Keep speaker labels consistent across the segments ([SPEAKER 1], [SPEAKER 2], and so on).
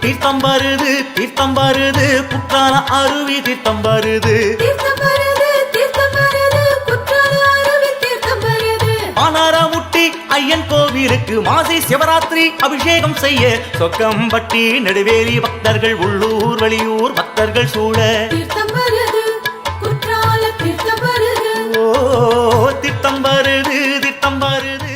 [SPEAKER 1] தீர்த்தம் வருது தீர்த்தம் வருது குற்றால அருவி தீர்த்தம் வருது பானாரமுட்டி ஐயன் கோவிலுக்கு மாசி சிவராத்திரி அபிஷேகம் செய்ய சொக்கம்பட்டி நெடுவேலி பக்தர்கள் உள்ளூர் வெளியூர் பக்தர்கள் சூழ திட்டம் வருது திட்டம் வருது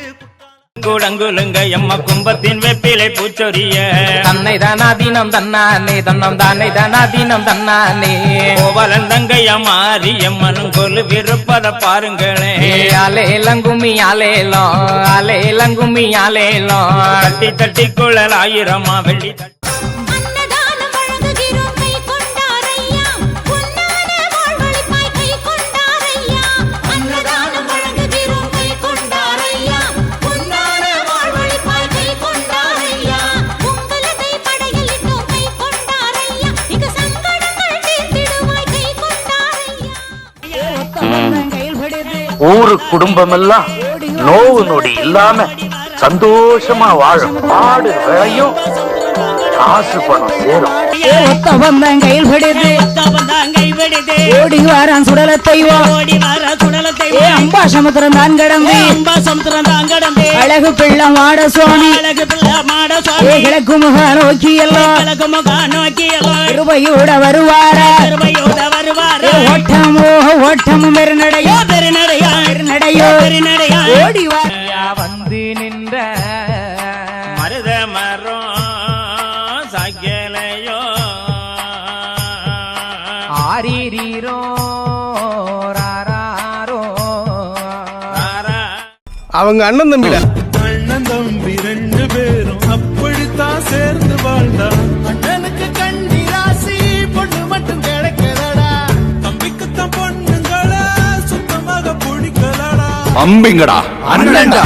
[SPEAKER 2] கூடங்குலுங்க எம்ம கும்பத்தின் வெப்பிலை பூச்சொரிய
[SPEAKER 3] தன்னை தானா தீனம் தன்னானே தன்னம் தானே தானா தீனம் தன்னானே
[SPEAKER 2] கோவலன் தங்கைய மாறி எம்மனும் கொலு விருப்பத பாருங்களே
[SPEAKER 3] ஆலே லங்குமி ஆலேலோ ஆலே லங்குமி ஆலேலோ
[SPEAKER 2] தட்டி தட்டி குழல் ஆயிரமா வெள்ளி
[SPEAKER 4] ஊரு குடும்பமெல்லாம் நோவு நொடி இல்லாம சந்தோஷமா வாழும் பாடு விளையும் காசு பணம் சேரும்
[SPEAKER 3] கையில் பிடித்து ஓடி வாரான் சுடல தெய்வம் அம்பா சமுத்திரம் தான் கடந்து அழகு பிள்ளை மாட சுவாமி கிழக்கு முக நோக்கி எல்லாம் இருபையோட வருவாரா ஓட்டமோ ஓட்டமும் பெருநடையோ பெருநடையோ ஓடி வந்து நின்ற
[SPEAKER 2] மருத மரம் சாக்கியலையோ
[SPEAKER 3] ஆரீரோ ராரோ
[SPEAKER 5] அவங்க அண்ணன் தம்பிட அண்ணன் தம்பி ரெண்டு பேரும் அப்படித்தான் சேர்ந்து வாழ்ந்தா அண்ணனுக்கு கண்ணி ராசி பொண்ணு மட்டும் கிடைக்கலடா தம்பிக்குத்தான் பொண்ணுங்களா சுத்தமாக பிடிக்கலடா
[SPEAKER 4] அம்பிங்கடா அண்ணன்டா